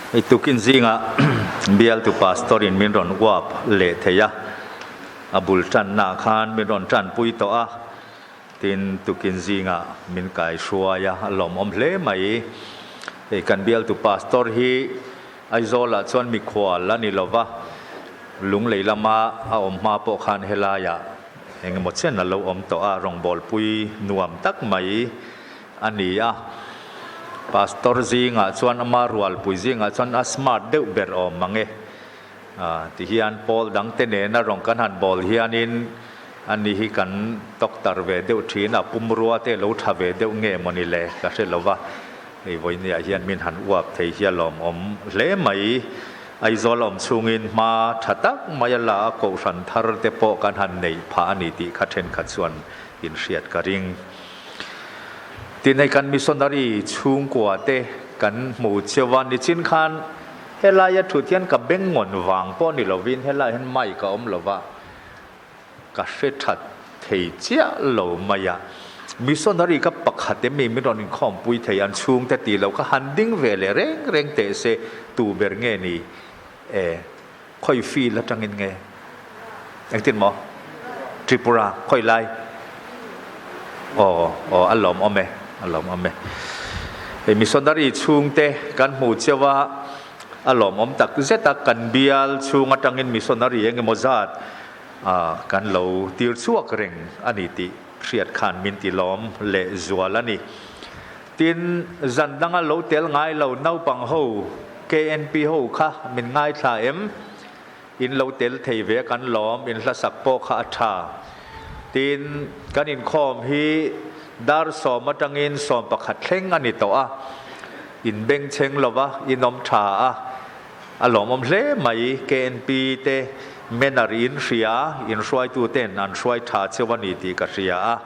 Itukin zinga bial tu pastorin min ron wap le theya abul tan na khan min ron tan pui to a tin tukin zinga min kai shuaya lom om hle mai e kan bial tu pastor hi aizola chon mi khwal la ni lova lung leilama a om ma po khan helaya eng mo chen na lo om to a rong bol pui nuam tak mai ania pastor zinga chuan ama rual pui zinga chuan a smart deuh ber om mange ti hian pol dang te ne na rong kan han bol hianin ani hi kan doctor ve deuh thin a pumrua te lo tha ve deuh nge moni le ka se lova ei voini a hian min han uap thei hia lom om hle mai ai zol om chungin ma thatak mayala ko ran thar te po kan han nei pha ani ti kha then kha chuan in hriat ka ring tin nei kan missionary chung kwa te kan mu chewan ni chin khan helaya thu thian ka beng ngon wang po ni lovin hela hen mai ka om lova ka hre that thei chia lo maya missionary ka pakhat te mi mi ron khom pui thei an chung te ti lo ka han ding ve le reng reng te se tu ber nge ni khoi fi la tangin nge anh tin mo Tripura khoi lai alom ome missionary chung te kan mu chewa alom om tak zeta kan bial chung atangin missionary eng mozat kan lo tir chuak reng ani ti hriat khan min ti lom le zualani tin zandanga lo tel ngai lo nau pang ho KNP ho kha min ngai tha em in lo tel thei ve kan lom in hla sak po kha atha tin kan in khom hi dar som atangin som pakhat thleng ani to a in beng cheng lova inom tha a alom om hle mai KNP te menarin ria in swai tu ten an swai tha chewani ti ka ria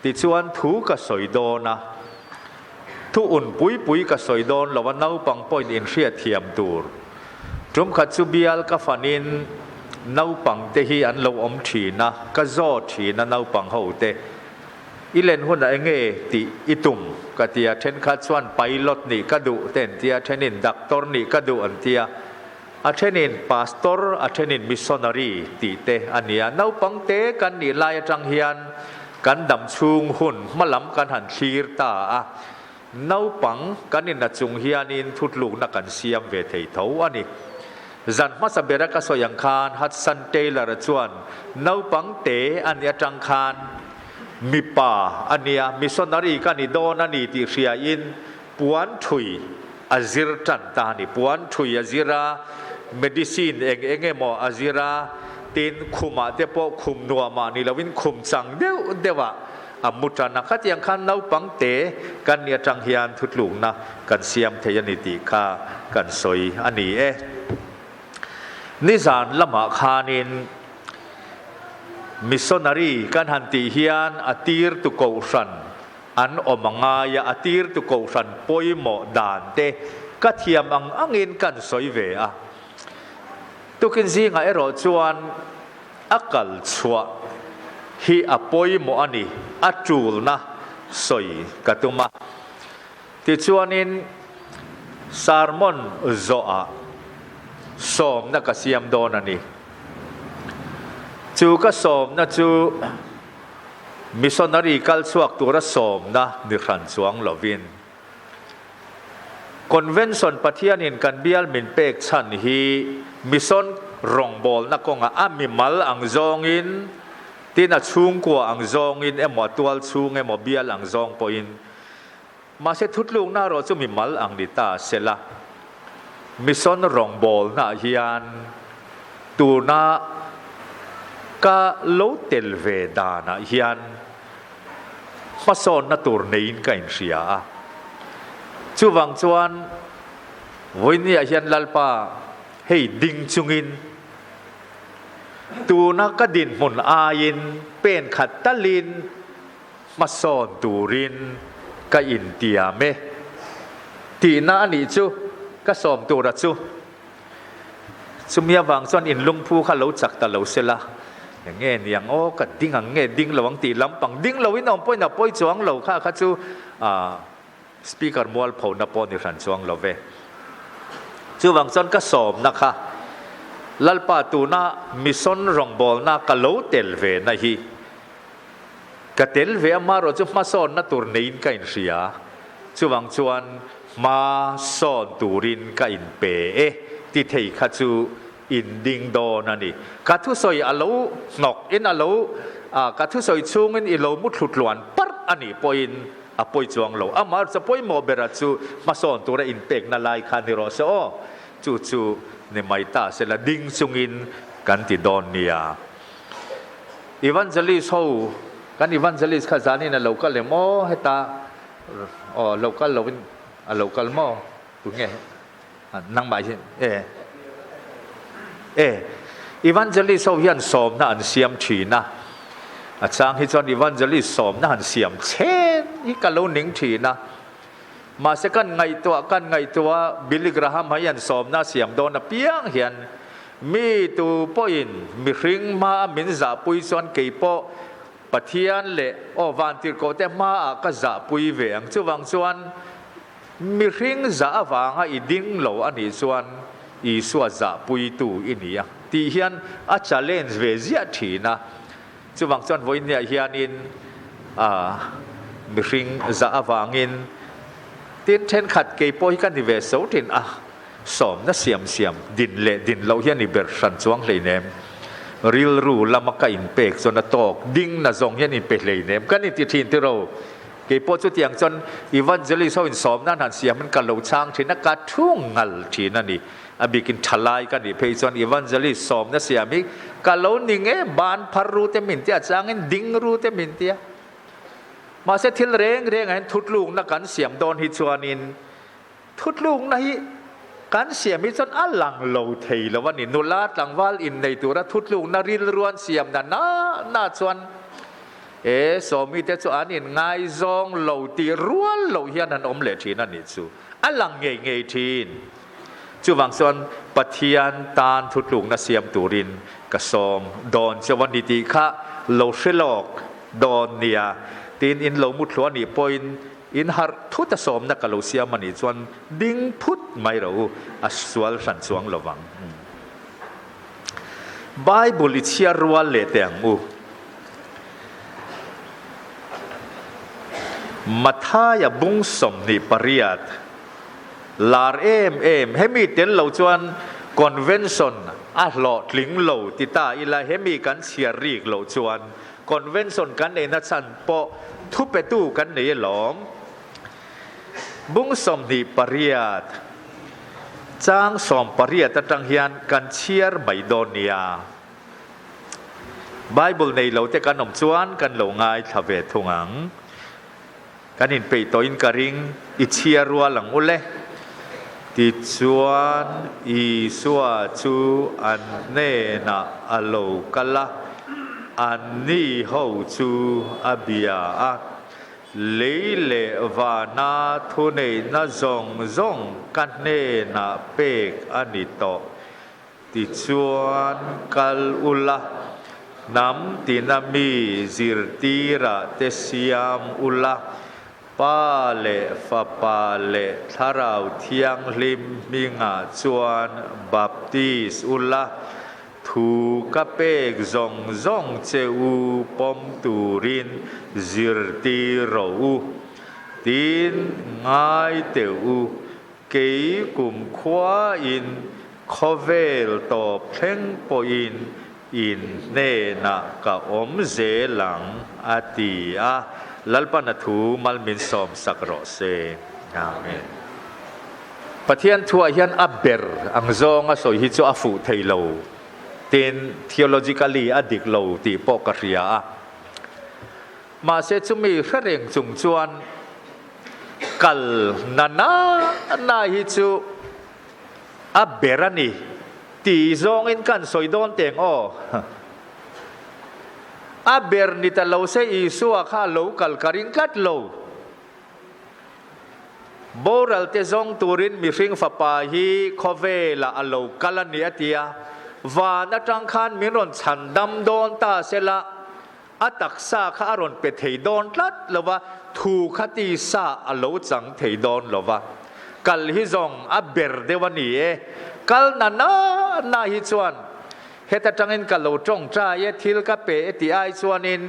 ti chuan thu ka soidona thu un pui ka soidon lawa nau pang point in ria thiam tur trum khat chu bial ka fanin nau pang te hi an lo om thina ka zo thina nau pang ho te ilen hun a nge ti itum ka tia then kha chuan pilot ni ka du ten tia thenin doctor ni ka du an tia athenin pastor athenin missionary ti te ania nau pang te kan ni lai atang hian kan dam chung hun malam kan han thlir ta a nau pang kanin na chung hianin thutluk na kan siam ve thei tho ani zan ma sabera ka soyang khan Hudson Taylor chuan nau pang te ani atang khan mi pa ania missionary kan ni don ani ti ria in puan thui azir tan ta ni puan thui azira medicine enge mo azira tin khuma te po khum nuwa ma ni lawin khum chang dewa amutana khat yang khan nau pang te kan nia tang hian thutlung na kan siam theyani ti kha kan soi ani nizan lama khanin missionary kan hanti hian atir tu ko ran an omanga ya atir tu ko ran poimo dan te kathiam angin kan soi ve a tukin zinga ero chuan akal chua hi apoi mo ani atul na soi katuma ti chuanin sarmon zoa som na kasiam don ani chu ka som na chu missionary kal chuak tura som na ni khan chuang lovin convention pathianin kan bial min pek chan hi mission rong bol na konga amimal ang zongin tina chung kwa ang zongin emo tual chung emo bial ang zong poin ma se thutlung na ro chu mi mal ang dita sela mission rong bol na hian tu na ka lo tel ve da na hian mason na tur nein ka in ria chu wang chuan voini a hian lalpa hei ding chungin tu na ka din mun ain pen khat talin mason turin ka in tia me ti na ani chu ka som tu ra chu sumia wang chuan in lungphu kha lo chak ta lo sela nge niang o ka ding ang nge ding lawang ti lampang ding lawin om poi na poi chuang lo kha chu speaker mual pho na pon ni ran chuang lo ve จูวังจนก็สมนะคะลัลปาตูน่ามิซอนรองบอลน่ากะโลเตลเวนะฮีกะเตลเวมาโรจุมาสอนน่ะตูร์นินก็อินเสียจูวังจวนมาสอนตูรินก็อินเปที่เทขัดจูอินดิงโดนั่นนี่กัทุสอยอโลนกอินอโลกัทุสอยชุงอินอโลมุดหลุดหลวนปัดอันนี้ปอยน์ปอยจวงโลมาจะปอยโมเบรัจูมาสอนตัวอินเปกนาลายคานิโรเซโอจูในไม่ตาเสละดิงซุงอินกันติดอนเนียอีวันเจลิสเขากันอีวันเจลิสข้าจานี่นะเราก็เลยโมให้ตาเราก็เราเป็นเราก็โมถูกไงนั่งบ่ายใช่อีวันเจลิสเขาเฮียนสมนะอันเสียมฉีนะอาจารย์ที่จอนอีวันเจลิสสมนะอันเสียมเช่นอีกะเราหนิงฉีนะมาเสกันไงตัวบิลลิกราฮัมให้ยันสมน่าเสียมโดนเปียงเหียนมีตัวปอยน์มีริงมามินจ่าปุยส่วนเกี่ยปอปะเทียนเละวันที่โกเตมาก็จ่าปุยเวียงจู่วังส่วนมีริงจ่าวางให้ดิ้งเหลวอันนี้ส่วนอีส่วนจ่าปุยตูอินี่อ่ะที่เหียนอาจจะเล่นเวเซียทีนะจู่วังส่วนวันนี้เฮียนินมีริงจ่าวางอินทีนเทนขัดเกี่ยปอยกันที่เวสเอาทินสมน่ะเสียมดินเละดินเราเฮียนี่เบอร์สันสวงเลยเนมริลรูลำมักอินเปกจนตอกดิ้งน่ะจงเฮียนี่เปกเลยเนมกันนี่ทีนที่เราเกี่ยปอยจุดอย่างจนอีวันเจลิสเขาอินสมนั่นหันเสียมันกันเราช่างที่นักการทุ่งงัลที่นั่นนี่บิกินทลายกันนี่เพย์จนอีวันเจลิสมน่ะเสียมิกันเราหนิงบานพารูเตมินเตียจางเงินดิ้งรูเตมินเตียมาเสถิลเร่งไงทุดลุงนักการเสียมโดนฮิจวานินทุดลุงนะการเสียมิจนอัลลังโลเทยแล้ววันนี้นุลาตังวัลอินในตัวรัทุดลุงนาริลรวนเสียมนั่นน่าชวนสมิเตจวานินไงซองโลตีรัวโลเฮียนันอมเลทีนั่นนี่จูอัลลังเงยทีนจูวังส่วนปะเทียนตานทุดลุงนาเสียมตูรินกระซอมโดนเชวันดิติคะโลเชลอกโดนเนียตีนอินโลมุดหลวนี่ปอยน์อินฮาร์ทุตสมนักลูเซียมันนี่ส่วนดิ้งพุทไม่รู้อัศวลสันสวงระวังไบเบิลอิเชียรัวเล่เตียงมัทายาบุงสมนิปริยัตลาร์เอ็มเฮมิเตลเราจวนคอนเวนชั่นหลอดลิงเราติตาอิลาเฮมิกันเชียรีกเราจวนคอนเวนชั่นกันในนัดสันปอทุบไปตู้กันในหลอมบุ้งสมนิปริยัตจ้างสมปริยัตตังเฮียนกันเชียร์ไม่โดนียไบเบิลในเราแต่กันนมจวนกันเหลงง่ายทเวทุงังกันอินไปตัวอินการิงอิเชียรัวหลังอุเลติจวนอีสัวจูอันเนน่ะอโลกัลละอันนี้เขาจูอาบิยาเลเลวานาทุเนน่ะจงกันเนน่ะเปกอันนี้โตติจวนกัลอุลละน้ำตินามีซิรตีระเตสิยามอุลละปาเลฟาปาเลทาราวเทียงลิมมิงาจวนบัพติสอุลละทูกะเปกจงเจอูปอมตูรินซิรตีโรอูตินง่ายเตอูเกยกุมขวาอินคเวลตอบเพลงปอินเนนักกะอมเจหลังอาติอาลัลปนัทูมัลมินสอมสักรอเซอาเมนปะเทียนทัวเฮียนอับเบร์อังซองอสอยฮิจอฟูเทโลติน theologically อดิกโลตีปอกเรียมาเซจุมีเร่งจุงจวนกัลนาฮิจูอับเบรานีตีซองอินกันสอยโดนเตงอับเบรนิตาโลเซอีสัวข้าโลกัลการิงกัดโลโบรัลเตซองตูรินมิริงฟาปาฮีคเวลาอโลกัลเนียตียวานจังคันมิรอนฉันดำโดนตาเซละอัตักซาข้ารอนเปเทโดนลัดหรือว่าถูกคติซาอโลจังเทโดนหรือว่า กัลฮิซองอับเบร์เดวันนี้กัลนาฮิชวนเฮตจังอินกัลโลจงใจทิลกับเปติไอชวนิน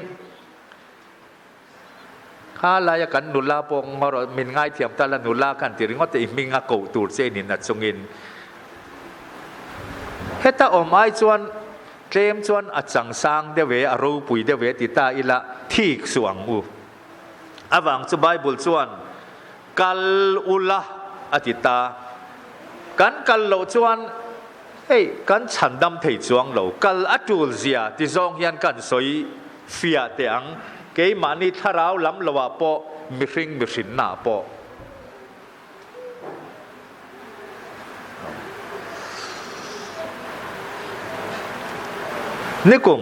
ข้าลายกันนุลาปงมรมินง่ายเทียมตาลนุลากันติริงว่าแต่มิงอากูตูดเซนินนัดซงอินเฮตอมไอชวนเตรียมชวนอัดสังสังเดเวอรูปุยเดเวติตาอิละที่สวงอูอาวังสุไบบุลชวนกัลอุละอติตากันกัลโลชวนเฮ้กันฉันดำเทจวงโลกัลอัตุลเซียที่ซองยันกันสวยฟิอาเตียงเกยมานิทาราวล้ำละวะปอมิริงมิรินนาปอนี่กุม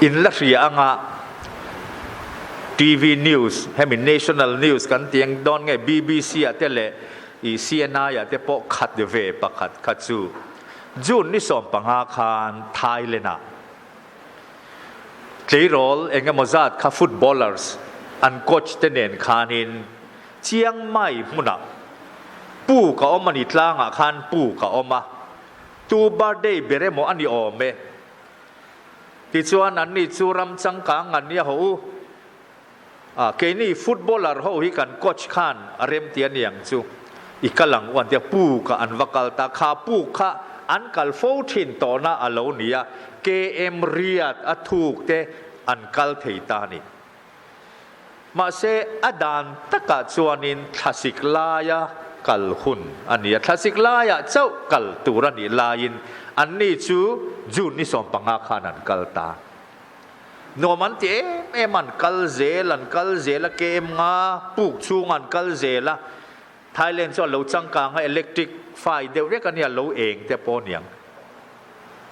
อินลักษณะงะทีวีนิวส์ให้มี national news กันเตียงดอนไง BBC อะเตเลอี CNI อะเตปอขัดเดเวปะขัดซูจูนนี่สมปังอาคารไทยเลนะเจโรลเองก็มาจัดข้าฟุตบอลเลอร์สอันโคชเตเนนคานินเชียงใหม่มุนักปูกับอมานิตลางอาคารปูกับอมาตูบาร์เดย์เบเรโมอันนี้อเมที่ชวนอันนี้จูรัมจังกังอันนี้เขาเกนี่ฟุตบอลเลอร์เขาฮิกันโคชขันเรมเตียนอย่างจูอีกหลังวันเดียปูกับอันวักลตาคาปูกับอันกัลโฟทินต่อหน้าอโลเนียเกมเรียดอัถูกเตอันกัลเทตานีมาเสอดานตะกัดชวนินทัศิกลายะกัลหุนอันนี้ทัศิกลายะเจ้ากัลตูรันิลายินอันนี้จูนนี่สมปังอาคานันกัลตาโนมันเตมันกัลเซลเกมงาปุกชูงันกัลเซลไทยแลนด์ส่วนเราจังกางให้อิเล็กทริกไฟเดียวเรียกกันเนี่ยเราเองแต่ปนอย่าง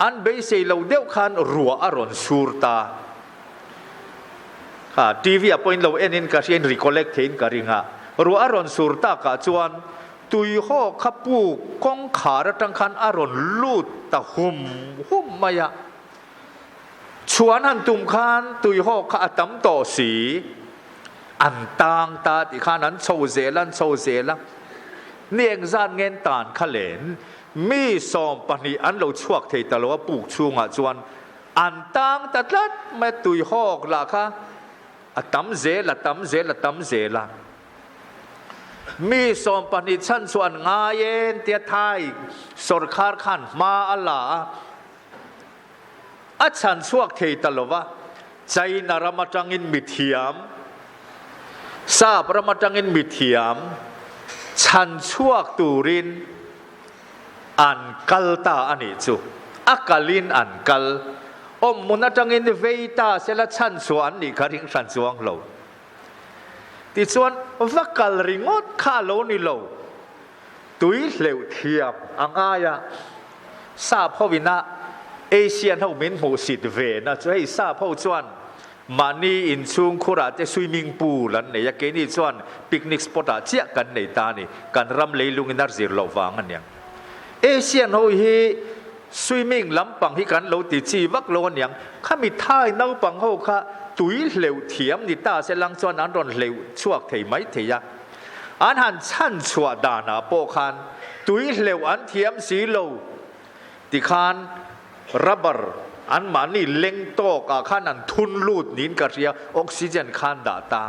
อันเบสเราเดียวคันรัวอารอนสูรตาทีวีอะพอยเราเอ็นินก็เช่นรีคอลเลกต์เห็นกันริงะรัวอารอนสูรตากะจวนตุยห่อขับปูกองขาระตังคันอารอนลูดตะหุมมายะชวนหันตุมคันตุยห่อขัดตั้มต่อสีอันต่างตาที่ข้านั้นโซเซลัเนียงซานเงินตานขเลนมีสอมปนีอันเราชวกเทตลว่าปลูกชูงะจวนอันต่างตัดลัดแม่ตุยหอกละค่ะตั้มเซละมีสอมปนีชั้นส่วนงายเย็นเตียไทยสรคาร์ขันมาอัลลาอัฉันชวกเทตลว่าใจนารมาจังอินมิเทียมซาประมาจังอินมิเทียมฉันชั่วตูรินอันกัลตาอันนี้จูอักลินอันกัลมุนจังอินเวตาเสละฉันสวนนี่คาริงฉันสวงเราที่ส่วนวักกัลริงอดข้าโลนี่เราตุยเหลวเทียมอังอายะซาพวินะเอเชียนเขาเหม็นหูสิดเวนะจะให้ซาพจวนมานี่อินซุงคุระเจสวิมิงพูลนั่นเนี่ยแกนี่ส่วนปิกนิกสปอตเจียกันในตานี่กันรำเลยลุงอินดาร์ซิร์ลวังอันยังเอเชียนเขาฮีสวิมิงลำปังฮีกันเราติดชีวักโลนยังข้ามีท่ายน้าปังเขาข้าตุยเหลวเทียมนี่ตาเสลังส่วนอันรอนเหลวชั่วเทไหมเทียอันหันชั้นชั่วดานาโปคันตุยเหลวอันเทียมสีโลติคานรับบร์อันมานี่เล็งโตกข้านันทุนลูดนินกระเรียออกซิเจนข้านดาตา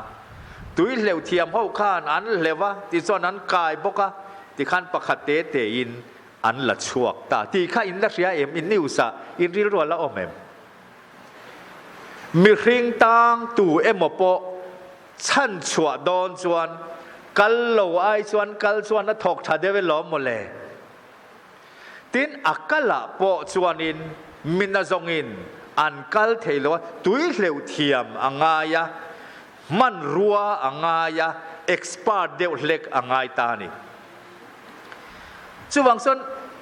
ตุยเหลวเทียมเข้าข้านอันเลวะที่ส่วนนั้นกายบกะที่ข้านประคเตเตอินอันละชวกตาที่ข้าอินลักษณะอินนิวซาอินริรัวละอมมีริงตังตูมปอชั้นชัวดอนชวนกัลโลไอชวนกัลชวนนัทกชาเดเวลอมเลตินอักละปอชวนินมินาจงอินอันกัลเทโลตุยเหลวเทียมอังายะมันรัวอังายะเอ็กซ์พาร์ตเดวเล็กอังายตานีจุวังส่วน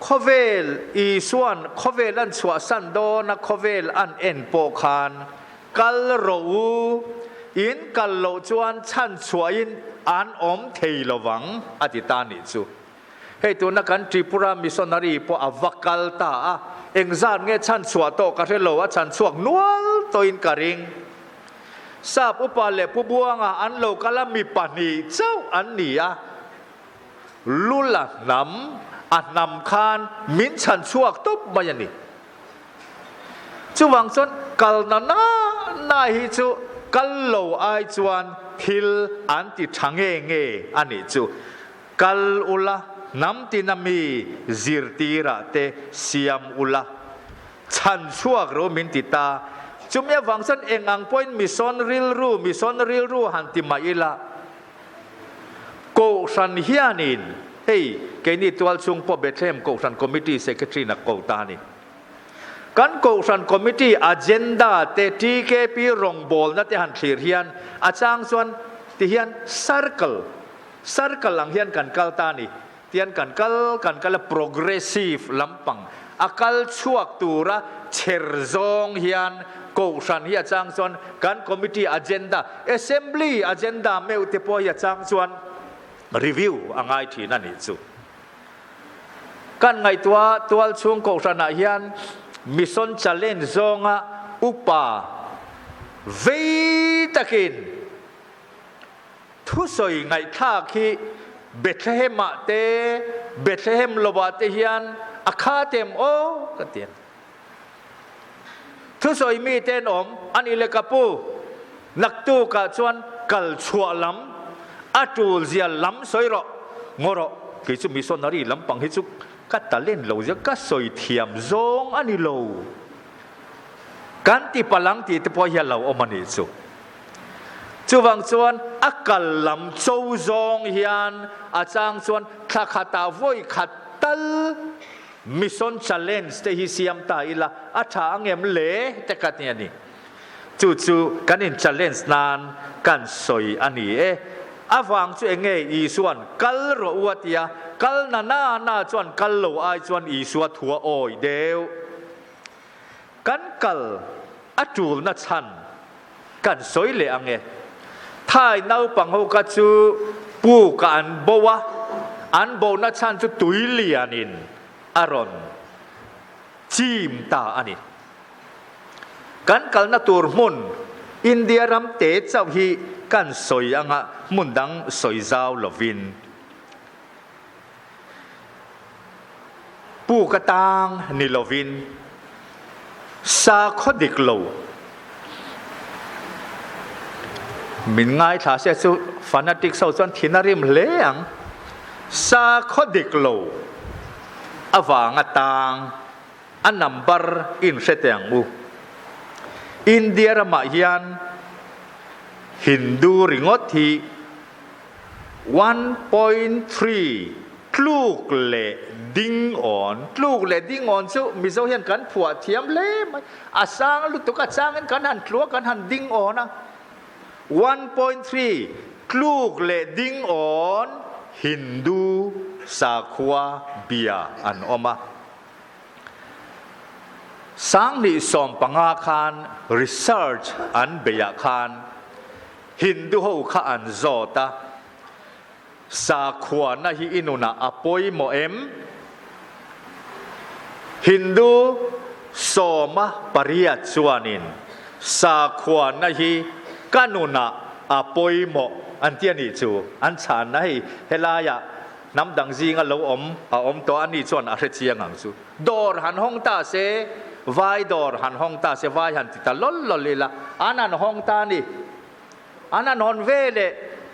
คเวลอีส่วนคเวลอันสวสันโดนักคเวลอันเอ็นโปคานกัลโรอินกัลโลจวนชันสวยอินอันเทโลวังอธิตานิจูเฮ้ตัวนักการทริปุรามิสนารีพออวักกัลตาเอ็งซานเงี้ยชันสวโตกระเทโลว่าชันสวกนัวตัวอินกระริงทราบอุปาเลผู้บัวงอันโลกละมีปานีเจ้าอันนี้ ลุละน้ำอันนำคานมิ้นฉันชั่วตุบมาอย่างนี้จูวังส่วนกัลนาฮิจูกัลโลไอจวนทิลอันติทังเงอันนี้จูกัลอุละน้ำตินามีจิรตีระเตเสียมอุละฉันชั่วรู้มินติตาจุมยาวังสันเองอังพอยมิซอนริลรูหันติมาอิละโกสันเฮียนินเฮ้ยแกนี่ตัวชุงพอเบเทมโกสันคอมมิตี้เซคเรตรีนักโกตานี่กันโกสันคอมมิตี้อเจนดาเตทีเคปีรงบอลนั่นที่หันเสียเฮียนอาจารย์ส่วนที่เฮียนซัร์เคิลหลังเฮียนกันกัลตานี่เฮียนกันกัลโปรเกรสซีฟลำปังอากัลช่วงตัวระเชอร์ซองเฮียนโกสันเฮียจางส่วนกันคอมมิตี้อเจนดาเอเซมบลีอเจนดาเมอุติปอยจางส่วนรีวิวอ่างไอทีนั่นนี่จูกันไงตัวช่วงโกสันเฮียนมิสอนชัลเลนจงะอุปาเวตกินทุสอยไงท่าคีเบธเลเฮมเตเบธเลเฮมโลบาเตเฮียนอาคาเตมโอกันเตียนทุสอยมีเตนอมอันอิเลกาปูนักตูกะชวนกัลชัวลัมอาตูลเซียลัมสอยรองอรอกิจุมิสอนนารีลัมปังฮิจุกัตตาเลนโลจะกัสอยเทียมซงอันนี้โลกันที่พลังที่ที่พอเฮียเราอมันนี่จุจูวังส่วนอักกัลลัมโจซงเฮียนอาจารย์ส่วนข้าขัดตาวยขัดตัลมิสอนชัลเลนส์เตฮิเซียมตาอิละอาชาอังเอ็มเล่แต่กัดเนี่ยนี่จู่กันอินชัลเลนส์นานกันสอยอันนี้อาฟังจู่เองอีส่วนกัลโรอวติยากัลนาส่วนกัลโลไอส่วนอีส่วนทัวโอยเดียวกันกัลอาจูลนัชันกันสอยเลยอังท้ายน่าปังหูกัจจูปูกันบัวอันบัวนัชันจู่ตุยเลียนินอารอนจีมตาอันนี้กันกัลนัตูร์มุนอินเดียรัมเตจาวฮีกันสอยอังะมุนดังสอยเจ้าลวินปูกระตังนิลวินซาคดิกโลมินง่ายถ้าเสียสุฟานาติกสาวส่วนทินาริมเลี้ยงซาคดิกโลอวางตังอันนัมบาร์อินเสตยังมูอินเดียรามายันฮินดูริงอที1.3 ลูกเล่ดิ้งอ่อนสู้มิโซเห็นกันผัวเทียมเล่ไม่อาสางลุตุกอาสางกันหันครัวกันหันดิ้งอ่อนนะ 1.3 ลูกเล่ดิ้งอ่อนฮินดูสาขวาเบียอันออกมาสังนิสมปังอาคาร research อันเบียคารฮินดูเขาข้าอันโจตาสาขวานะฮิอินุนะอปอยโมเอ็มฮินดูสมะปริยัตชวานินสาขวานะฮิกานุนะอปอยโมอันเทียนิจูอันชานะฮิเฮลายะน้ำดังจิงอันเราอมตัวอันนี้ชวนอะไรเชียงอังจูดอร์หันห้องตาเสวายดอร์หันห้องตาเสวายหันติตาลลเลยละอันนั้นห้องตานี่อันนั้นฮอนเวเล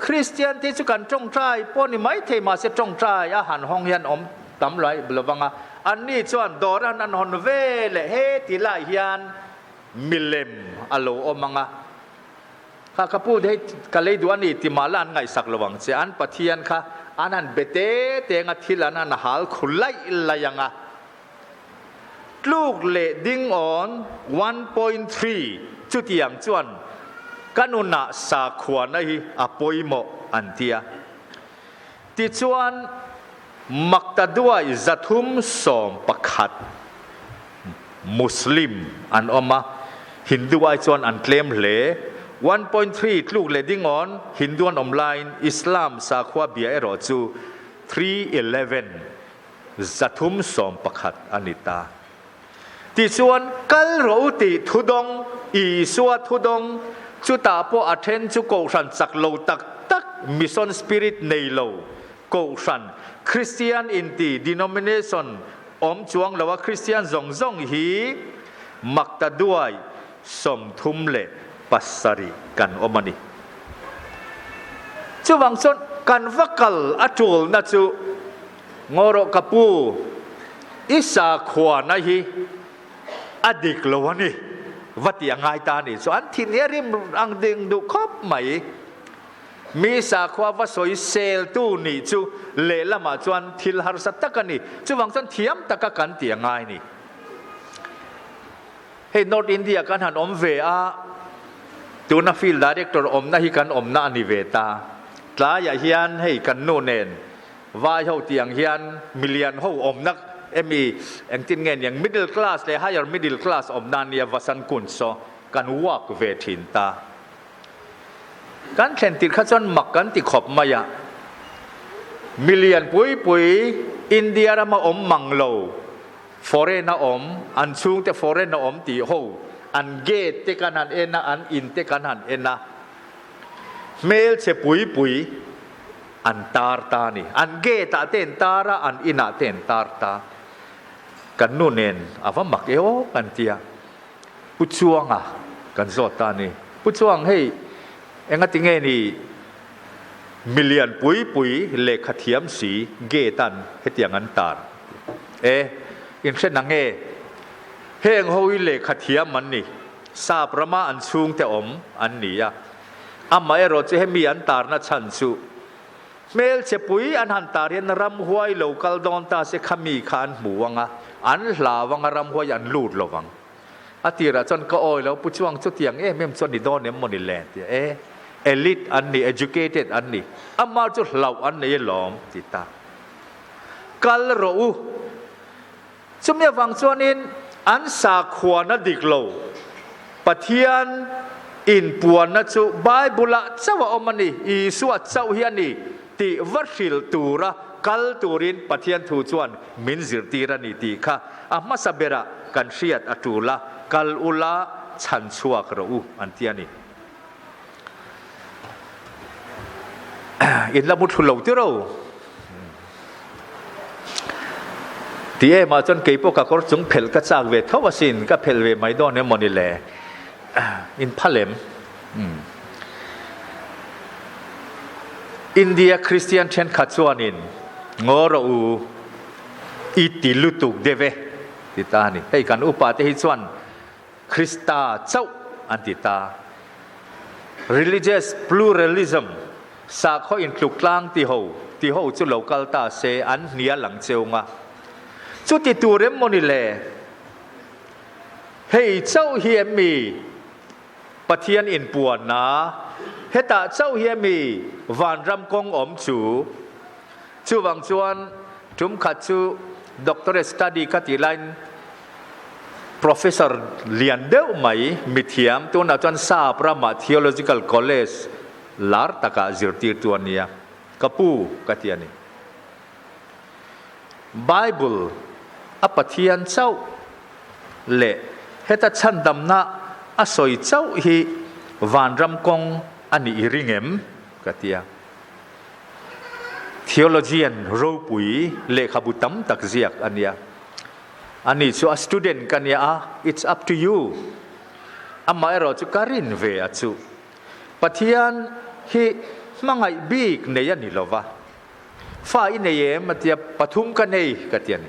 คริสเตียนที่สุกันจงใจพวกนี้ไม่เทมาเสียจงใจอาหารห้องเฮียนอมตำไรบลบังอันนี้ส่วนดอร์นั้นฮอนเวเลเฮติลาเฮียนมิเลมอโลอมังข้าพูดให้กันเลยดูอันนี้ที่มาล้านไงสักระวังเสียอันปะเทียนค่ะอันนั้นเบเตเตงทิลานันหาลขุไลลายังลูกเล่ดิ้งอ่อน 1.3 จุดอย่างจวนกันุนาสาขวานะฮิอปอยโมอันเทียติจวนมักตะด้วยจัตุมสมปักขัดมุสลิมอันออกมาฮินดูไอจวนอันเคลมเล่ 1.3 ลูกเล่ดิ้งอ่อนฮินดูอันออนไลน์อิสลามสาขวาเบียเอรอจู3.11จัตุมสมปักขัดอันนิตาติจวนกัลโรติทุดงอีสวดทุดงจุตาพออัเทนจุโกสันสักโลตักมิสอนสปิริตในโล โกชันคริสเตียนอินตีดิโนมิเนชันอมจวงแล้วว่าคริสเตียนจงฮีมักตะด้วยสมทุมเลปัสสริกันอมานีจูวังส่วนกันวักลอัจุลนัจูงอรกปูอิสาขวานะฮีอดีกลวนี่วัดยังไงตานี่ส่วนที่นี้ริมอังดึงดูครบไหมมีสาขวาว่าสวยเซลตูนี่จูเลละมาจวนทิลฮาร์สัตตะกันนี่จูวังส่วนเทียมตะกันที่ยังไงนี่เฮ้นอร์ทอินเดียกันหันอมเวอาตัวนักฟิลด์ดีเรคเตอร์อมนะฮิกันอมนะอันนิเวตาตลายเฮียนให้กันโนเนนว่าเขาเตียงเฮียนมิลเลียนเขาอมนักมีอย่างที่เงินอย่าง middle class เลย higher middle class อมนันเนี่ยวสันกุนโซกันวักเวทินตากันเช่นติดข้าจนมักกันติดขอบมายะมิลเลียนปุยอินเดียรามาอมมังโลforeign นะอมอันสูงแต่ foreign นะอมตีโฮอันเกตเตกันหันเอ็นนะอันอินเตกันหันเอ็นนะเมลเชปุยอันตาร์ตานี่อันเกตเต้นตาระอันอินาเต้นตาร์ตากันนู่นเองอาว่ามักเอวกันเตียปุจวงอ่ะกันโซตานี่ปุจวงให้เอ็งติงเงนี่มิลเลียนปุยเลขเทียมสีเกตันให้เตียงอันตาร์อินเช่นนังเฮงโฮยเลขเทียมมันนี่ซาประมาอันสูงแต่อมอันนี้อ่ะอามาเอโรจะให้มีอันตาร์นัชันสุเมลเชปุยอันหันตาเรียนรำหวยโลกาลดอนตาเสขมีขานหมูวังอันลาวังรำหวยอันลูดโลวังอติระจนก็โอยแล้วปุจวังจุดยังเมมส่วนดิโดนเนี่ยมนิแลนด์เอลิทอันนี้ educated อันนี้อามาจุดเหล่าอันนี้หลอมติตากัลโรอุสมัยวังส่วนนี้อันสาขวานดิกโลปะเทียนอินปวนนัจูไบเบิลเจ้าอมันนี่อีสวดเจ้าเฮียนี่ที่วัดฟิลตูระกัลตูรินปะเทียนทูจวนมินซิรตีระนิติค่ะอามาสเบระกันเชียดอตูละกัลอุลาชันชัวกระอูอันเทียนี่อินละมุทุลาวที่เราที่มาจนเกี่ยวกับกรจุงเพลกระจากเวทวสินก็เพลเวไม่ดอนเนี่ยมนิเลอินพาเลมอินเดียคริสเตียนเช่นขัดส่วนอินงอรูอิติลุตุกเดเวติตานี่ให้กันอุปาเทหิส่วนคริสตาเจ้าอันติตา religious pluralism สาข้ออินคลุกกลางที่เขาจุดเหล่ากัลตาเซอันเนียหลังเจ้างะจุดที่ตัวเรมมนิเลให้เจ้าเฮียมีปะเทียนอินปวนนะเฮตาเจ้าเฮียมีวันรำกงอมจูวังจวนจุมขัดจูdoctorate study กัติไลน์ professor เลียนเดวไหมมิเทียมตัวนักจวนซาประมา theological college ลาร์ตากาจิรตีตัวนี้กปูกัติยัน Bible อปะเทียนเจ้าเละเฮตาชันดำนะอาศัยเจ้าฮีวันรำกงอันนี้อิริงเอ็มกัติยา theologian รูปุยเลขบุตัมตักเสียกอันนี้ชัว student กันยา it's up to you อามาเอรอจุการินเวอจุปะเทียนฮีมังไงบีกเนียนิลวะฟ้าอินเนียมาเทียปฐุมกันเนยกัติยัน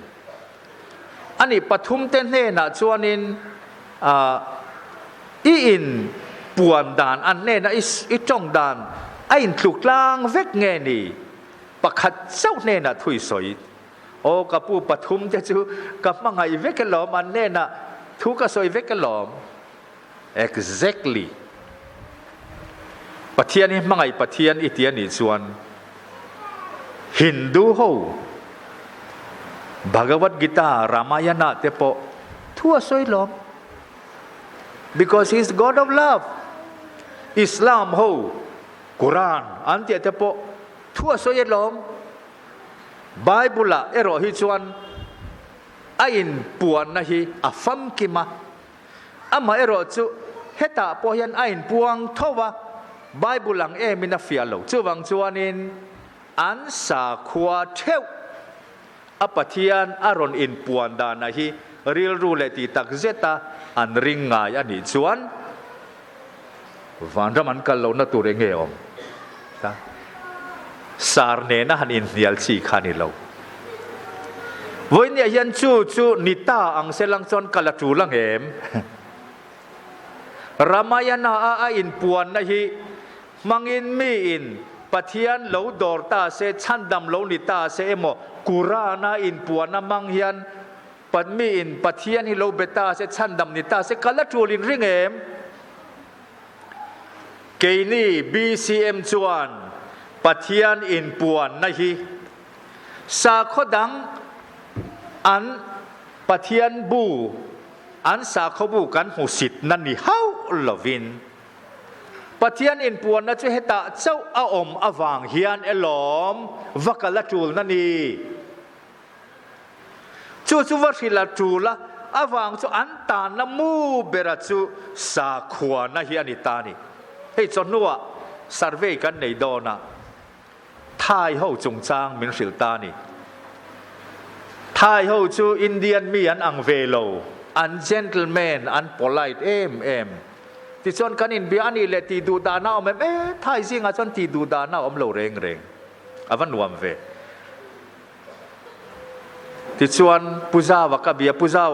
อันนี้ปฐุมเต้นเนนะชวนินอินปวนดานอันเนนะอิจงดานไอ้ถูกลางเวกเงนี่ปะขัดเจ้าเนนะถุยสอยโอ้กับผู้ปฐุมจะจูกับมังไงเวกกันหลอมอันเนนะทุกกระสอยเวกกันหลอม exactly ปะเทียนนี่มังไงปะเทียนอิเทียนี่ชวนฮินดูโฮภควตกีตารามายันะเตปะทั่วสวยล้อม because he is God of love อิสลามโฮกุรานอันเตียเตปะทั่วสวยล้อมไบเบิลเอโรฮิชวนอินปวนนะฮีอัฟฟัมกิมาอามาเอโรจูเฮตาพอยันอินปวงทว่าไบเบิลหลังมินาฟิอาโลจูวังจวนิน อันสาขวาเทวอปะเทียนอารอนอินปวนดานะฮีริลรูเลติตักเซตาอันริงงายอันนี้ชวนวันรามันกันเราหน้าตัวเรงอมสารเนนะฮันอินเดียลชีขานิเราวันนี้ยันจูนิตาอังเซลังจอนกัลจูลังเอ็มรามายนาอาอินปวนนะฮีมังอินมีอินปะเทียนเหลาดอร์ตาเซชันดำเหลานิตาเซเอโมกุรานาอินปวนนะมังยันปัดมีอินปะเทียนฮิโลเบตาเซชันดำนิตาเซกัลจูลินริงเอ็มเกนี่ BCM จวนปะเทียนอินปวนนะฮีสาขดังอันปะเทียนบูอันสาขบูกันหูสิทธิ์นั่นนี่เฮาลวินปะเทียนอินปวนนะจะเหตุเจ้าอาอมอวางเฮียนเอลอมวักละจูลนั่นนี่จูวักละจูละอวางจูอันตานละมูเบรัจูสาขวานะเฮียนิตานี่เฮ้ยจนนัวสารเวกันในดอนะทายเฮาจงจางมินสิลตานี่ทายเฮาจูอินเดียนมีอันอังเวโลอันเจนทลแมนอันโพไลท์เอ็มที่ชนกันอินเบียนี่เลตีดูดานาอมไทยสิงห์ชนตีดูดานาอมโลเร่งอวันนวมเวที่ชวนปุจาวกับเบียปุจาว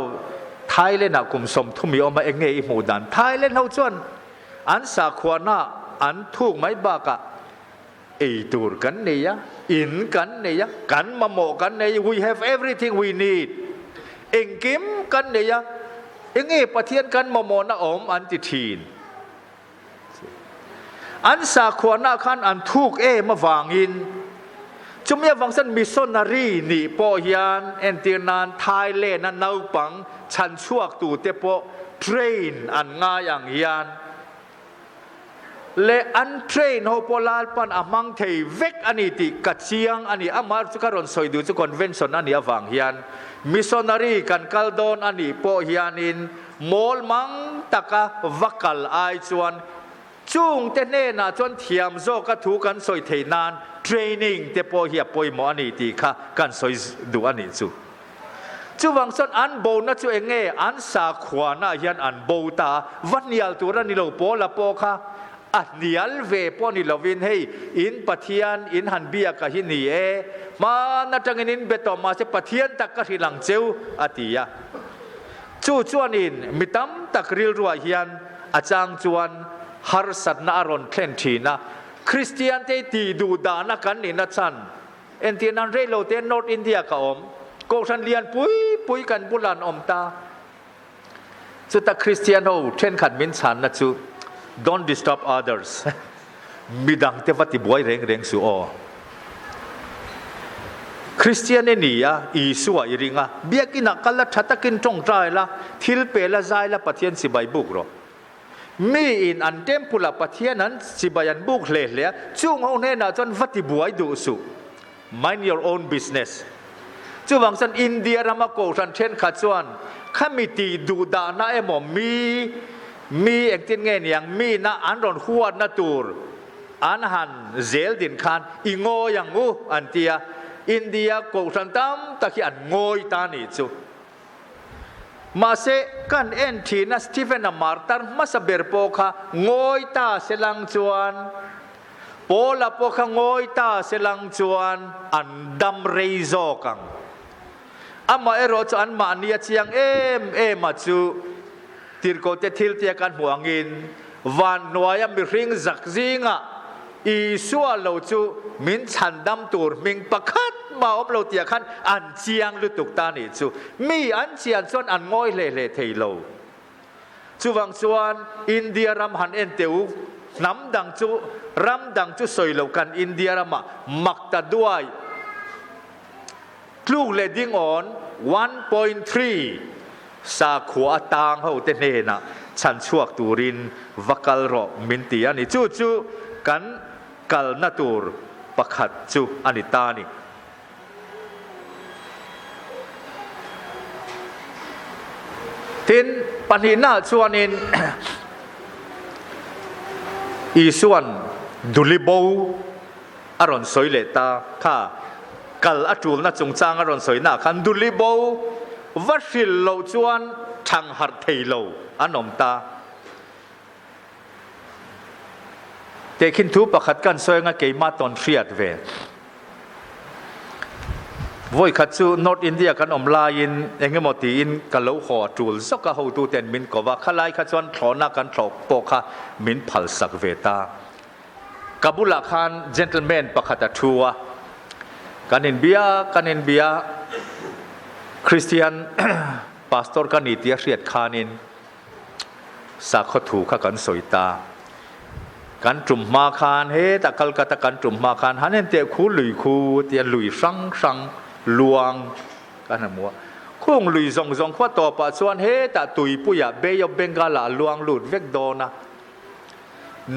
ไทยเล่นนักกุมสมทุมีออกมาเองเงยหมู่ดันไทยเล่นเขาชวนอันสาขวานาอันถูกไหมบากะตูร์กันเนี่ยอินกันเนี่ยกันมาโมกันเนี่ย we have everything we need เองกิมกันเนี่ยเองปะเทียนกันมาโมนะอมอันติทีนอันสาขวานาขันอันถูกมาวางอินจุมยาวังสันมิสซอนารีนี่ปอยานเอนตินานไทยเลนันนาปังชันช่วกตูเตปเทรนอันง่ายอย่างยานเลอันเทรนโฮปลาลปันอามังเทเวกอันนี้ติกัดเชียงอันนี้อามาร์สุการอนสอยดูจุคอนเวนชันอันนี้วังยานมิสซอนารีกันกัลดอนอันนี้ปอยานินมอลมังตะกะวักลไอชวนจุงเตเนน่าจนเทียมโซก็ถูกันสอยเทนานเทรนนิ่งเตปอเฮียปอยมออันนี้ตีค่ะกันสอยดูอันนี้จูวังสันอันโบนัจูเองอันสาขวานายันอันโบตาวันนี้อัลตัวนี้เราโปละโปค่ะอันนี้อัลเวปอนี่เราวินให้อินปะเทียนอินหันเบียกะหินีมาณจังอินเบตอมาเสปะเทียนตักกะหิลังเจ้าอติยาจูจวนอินมิตัมตักริลรัวเฮียนอาจารย์จวนฮาร์สัตนาอารอนเคลนทีนะคริสเตียนเตตีดูดานักันนี่นัดสันเอ็นทีนันเรโลเตนนอร์ทอินเดียกับอมโกชันเลียนปุยกันบุลันอมตาสุดท้ายคริสเตียนโอเทนขัดมินสันนะจู don't disturb others มีดังเทวติบวยเร่งสู่คริสเตียนนี่อ่ะอีสัวอีริงอ่ะเบียกินักกัลละชัตกินจงใจละทิลเปละใจละปะเทียนสิบใบบุกรอมีอินอันเต็มปุละปะเทียนนั้นสิบยันบุกเละจุงเอาเนน่ะจนวัติบวยดูสุ mind your own business จู่วังสันอินเดียรามาโกชันเช่นขัดส่วนข้ามีตีดูดานะหมอมีเอกตินเงี้ยอย่างมีนะอันรอนหัวนะตูรอันหันเซลดินคานอิงโงอย่างงูอันเตียอินเดียโกชันตั้มตะกี้อันงอยตานี่จู่มาเสกันเอ็นทีนะสตีเฟนมาร์ตันมาสเบร์โปค่ะงอยตาเสลังจวนโปลาโปค่ะงอยตาเสลังจวนอันดัมเรย์โซกังอามาเอโรจอันมาเนียเชียงมาจูทิลโกเตทิลเตียกันหัวงินวันนวายมิริงจักซิงะอีสัวเราจูมินฉันดำตูร์มิงประคัดมาอบเราเตียขันอันเชียงลุตุกตานี่จูมีอันเชียงส่วนอันง่อยเล่เทโลจูวังส่วนอินเดียรำหันเอ็นเตวน้ำดังจูรำดังจูสอยเรากันอินเดียรำมักตาด้วยลูกเลดิ้งออน 1.3 สาขวาตางเขาเตเนนะฉันชวกตูรินวักลรอมินตีอันนี้จูกันกัลนาตูรประคัดจูอันนี้ตานี่ทินปัญหาส่วนอินอีส่วนดุลิโบ อารอนสอยเลตาข้ากัลอจูลน่าจงจางอารอนสอยน่าขันดุลิโบวัชิลโลจวนทางหัดเทโลอันนอมตาแต่ขินทูประคัดกันสวยงาเกยมาตอนเฟียดเววยขัดซูนอร์ทอินเดียกันอมลายินเองก็มตีอินกันเลวหัวจูลสักก็หูตูเต็นมินก็ว่าขลายขัดส่วนถอนักกันถอกปกะมินพัลสักเวตากับุลาคันเจนเทลแมนประคัดทัวกันอินเบียคริสเตียนพาสตอร์กันนิตยาเรียดคานินสักขถูกกันสวยตากันจุ่มมาคานเฮตะกัลกะตะกันจุ่มมาคานฮันเนเตคูลุยคูเตียลุยสังลวงกันมัวคงลุยซงขวาต่อปะส่วนเฮตะตุยปุยะเบยบเบงกาลาลวงหลุดเวกโดนะ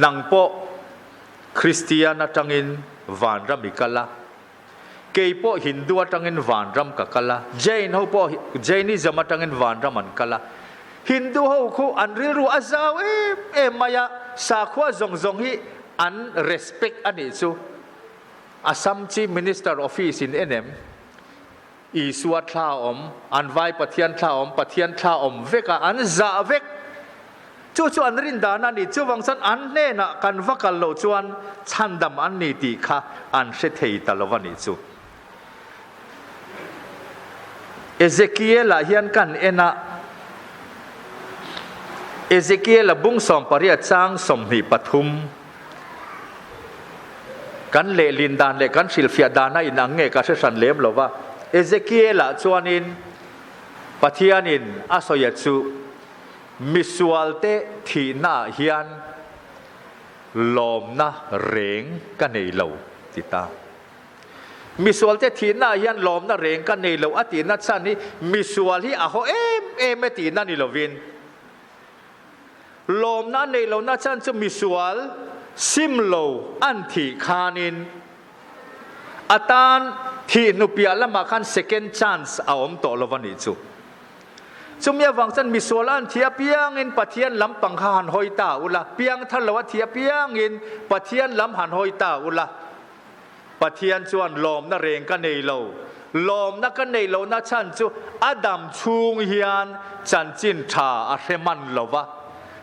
นังโปคริสเตียนจังอินวานรัมอิกาลาเกย์โปฮินดูจังอินวานรัมกะกาลาเจนเขาโปเจนิสมาจังอินวานรัมมันกาลาฮินดูเขาคู่อันริรูอาซาวมายาสาขวาซงฮีอัน respect อันนี้ซูอาซัมจีมินิสเตอร์ออฟฟิศอินเอ็นเอ็มอีสวดท่าอันไว้ปะเทียนท่าเวกอันซาเวกจู่อันรินดานันนี่จู่วังสันอันเน่นะกันวักกันโลจวนชันดำอันนี้ตีค่ะอันเสถียรตลอดวันนี้จู่เอเซคีเอลเฮียนกันเอนะเอเซคีเอลบุ้งสอมปริยัติจางสมนิปทุมกันเลลินดานเลกันศิลฟิอาดานะอินังเงกัสสันเลมโลว่าเอเซคีเอลจวนินปะเทียนินอาศัยจูมิสวาลเตทีน่าเฮียนลมนะเร่งกันในเหลาติตามิสวาลเตทีน่าเฮียนลมนะเร่งกันในเหลาอตินัดสันนี้มิสวาลที่อาโหไม่ตีนั่นนี่เหลาวินลมนั้นในเหลานัดสันจะมิสวาลซิมโลอันที่คานินอาตานที่นุปิอาละมาคัน second chance เอาอมโตลวันนี้จูจุมยาวังสันมิสวาลันเทียเปียงอินปะเทียนลำปังหันหอยตาอุละเปียงทันละวะเทียเปียงอินปะเทียนลำหันหอยตาอุละปะเทียนจวนลมน่ะเร่งกันในโลลมนักกันในโลนัชันจูอดัมชุงเฮียนจันจินชาอาเรมันโลวะ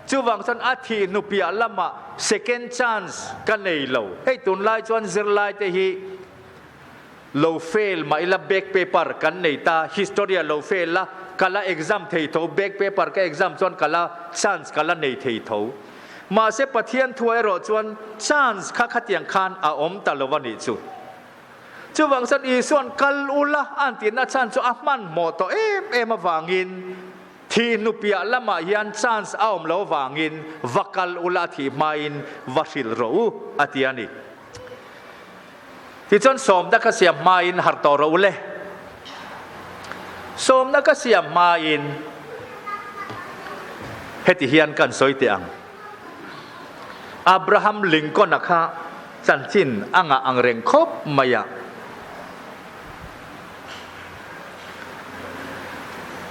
จูวังสันอาทีนุปิอาละมา second chance กันในโลให้ตุนไลจวนเซอร์ไลเตฮีโลเฟลมาอิลาเบกเปเปอร์กันในตา history โลเฟลละกาลา exam เทโตเบกเปเปอร์ก็ exam จวนกาลา chance กาลาในเทโตมาเสปะเทียนถวยรอจวน chance ข้าขัดยังคานอาอมตะลวันนี้จูจูวังสันอีส่วนกัลอุละอันตินัด chance จูอามันโมโตมาวางินที่นุปิอาละมายัน chance อาอมแล้ววางินวักัลอุละที่มาอินวัชิลโรอาทิอานีที่จนสมนักเสียมาอินหัตโตโรเลสมนักเสียมาอินเฮติเฮียนกันสอยเตียงอับราฮัมลิงคอนนะคะจันจินอังเร่งคบมายา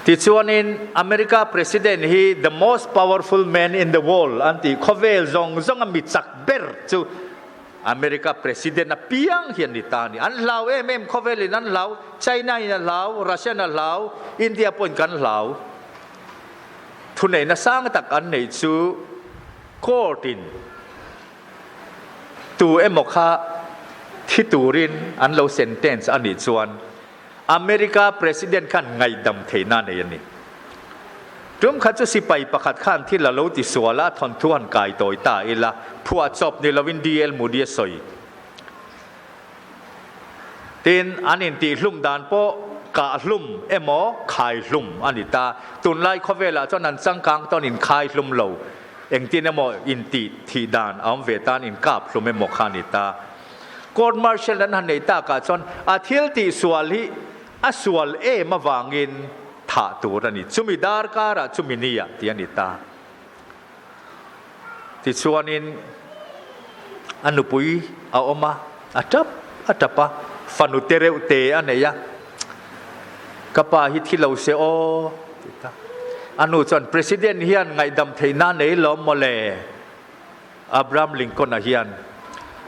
ที่ชวนินอเมริกาประธานาธิบดี the most powerful man in the world อันที่เขาเวลซงมิดสักเบอร์จูอเมริกาประธานาธิบดีเพียงเฮียนนิตานีอันลาวเขาเวลนั้นลาวไชน่านั่นลาวรัสเซียนั่นลาวอินเดียปนกันลาวทุนไหนน่ะสร้างตักอันไหนจูโคตินตัวมกฮะที่ตูรินอันเราเซนเทนส์อันนี้ส่วนอเมริกาประธานาธิบดีขันไงดำเทน่าในยันนี้จุ่มขัดจะสิไปประคัดขันที่ละโลติสวาละทนทวนกายตัวตาอิละผู้อาจบในละวินดีเอลมูดีสอยตินอันนี้ตีลุ่มดานโปกาลุ่มหมอขายลุ่มอันนี้ตาตุนไล่ข้อเวลาจนนั้นสังกังตอนนี้ขายลุ่มเหลาเองที่นหมออินตีทีดานเอาเวตานอินกาบลุ่มหมอขานิตากอดมาร์เชลนั้นในตากาจนอาทิลติสวาลีสวาลมาวางินถาตัวนี้จุมิดาร์การะจุมินียที่อันนี้ตาที่ชวนินอนุปุยเอาออกมาอาจับปะฟันุเตเรอุเตอันนี้ยะกับปะฮิตที่เราเสียโออนุจนประธานาธิบดีเฮียนไงดำเทน่าในล้อมโมเลอับราฮัมลิงคอนเฮียน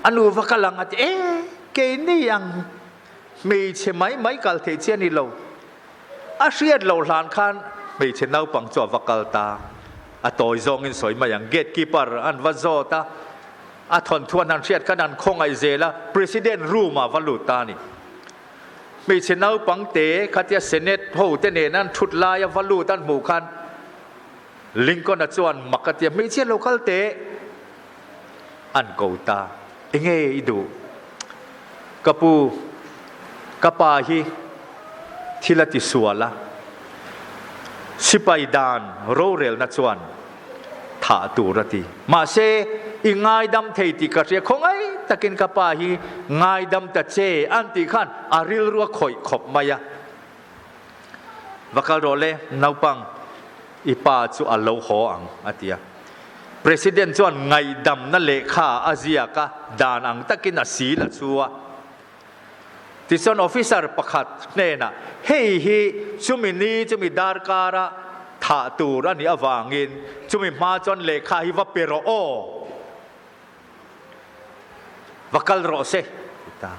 อนุวักลังอัด เกนี่ยังมีเช่ไหมไม่กัลเทเจนี่เราอาเซียนเราหลานคันมีเช่นเอาปังจวบกัลตาอะตัวจงอินสวยมาอย่างเกตกีปาร์อันวัจโตาอะทนทวนนันเชียดขนาดคงไอเซล่าประธานรูมาวาลุตานี่มีเช่นเอาปังเตะขัดยาเซเนตโหเตเนนั่นชุดลายวาลุตันหมู่คันลิงก์ก็นัดชวนมักขัดยามีเช่นโลกัลเตะอันกูตาเองไอ้ดูกับปูกับปาฮีที่ละติสวละสิไปดานโรเรลนัดชวนถาตูรตีมาเซอีง่ายดำเทติกระเรียคงไอ้ตะกินกับปาฮีง่ายดำตะเจอันติขันอาริลรัวข่อยขบมายะวักโรเลนาวปังอีปาจูอัลโลฮออังอติยาประธานจวนไงดำนั่นเลขาอาเซียกะดานังตะกินสีละชัวที่ส่วนออฟฟิเซอร์ประคัดเนี่ยนะเฮ้ยจุมินีจุมิดาร์การะถาตูรันนี่อวางินจุมิมาจวนเลขาฮิวเปโรโอวักลโรเซติตา